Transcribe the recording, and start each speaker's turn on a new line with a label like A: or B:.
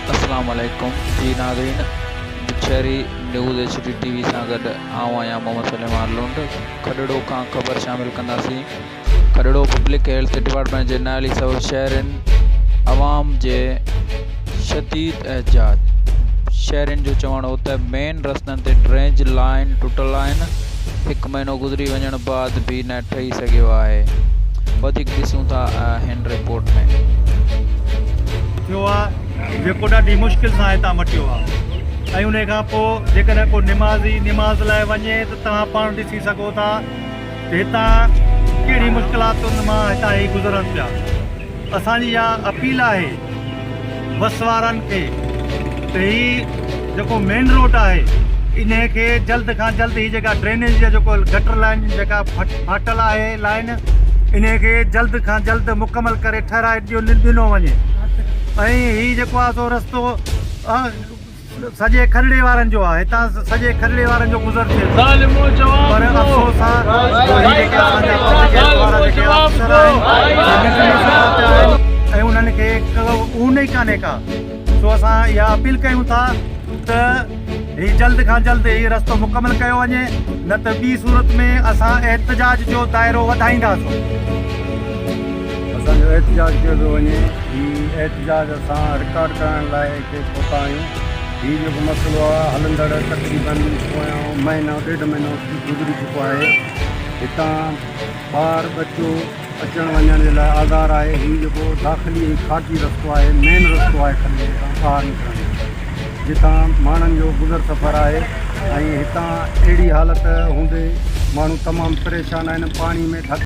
A: अस्सलाम वालेकुम जी नाज़रीन, बुछेरी न्यूज़ HD TV सां गॾु आऊं आहियां मोहम्मद सलेमान लुंड। खॾड़ो खां ख़बर शामिल कंदासीं। खॾड़ो पब्लिक हेल्थ डिपार्टमेंट जे नाली सबब शहरनि अवाम जे शदीद एहतियात। शहरनि जो चवणु हो त मेन रस्तनि ते ड्रेनेज लाइन टुटल आहिनि। 1 महीनो गुज़री वञण बाद बि न ठही सघियो आहे। वधीक ॾिसूं था हिन रिपोर्ट में।
B: थियो आहे जेको ॾाढी मुश्किल सां हितां मटियो आहे ऐं उन खां पोइ जेकॾहिं को निमाज़ लाइ वञे त तव्हां पाण ॾिसी सघो था त हितां कहिड़ी मुश्किलातुनि मां हितां ई गुज़रनि पिया। असांजी इहा अपील आहे बस वारनि खे त हीउ जेको मेन रोड आहे इन खे जल्द खां जल्द ही जेका ड्रेनेज जा जेको गटर लाइन जेका फाटल आहे लाइन इन खे जल्द खां जल्द मुकमल करे ठहिराए ॾिनो वञे। ऐं हीउ जेको आहे सो रस्तो सॼे खॾड़े वारनि जो आहे। हितां सॼे खॾड़े वारनि जो गुज़र थिए पर अफ़सोस आहे ऐं उन्हनि खे ऊन ई कान्हे का। सो असां इहा अपील कयूं था त हीउ जल्द खां जल्द हीउ रस्तो मुकमल कयो वञे, न त ॿी सूरत में असां एहतिजाज जो दाइरो वधाईंदासीं।
C: असांजो एहतिजाज कयो थो वञे। हीउ एहतिजाज असां रिकॉर्ड करण लाइ हिते पहुता आहियूं। हीउ जेको मसइलो आहे हलंदड़ तक़रीबन पोयां महीनो 1.5 महीनो गुज़री चुको आहे। हितां ॿार बच्चो अचण वञण जे लाइ आधार आहे। हीउ जेको दाख़िली खाटी रस्तो आहे, मेन रस्तो आहे खॾे खां ॿाहिरि निकिरण जितां माण्हुनि जो गुज़र सफ़र आहे। ऐं हितां अहिड़ी हालत हूंदे माण्हू तमामु परेशान आहिनि। पाणी में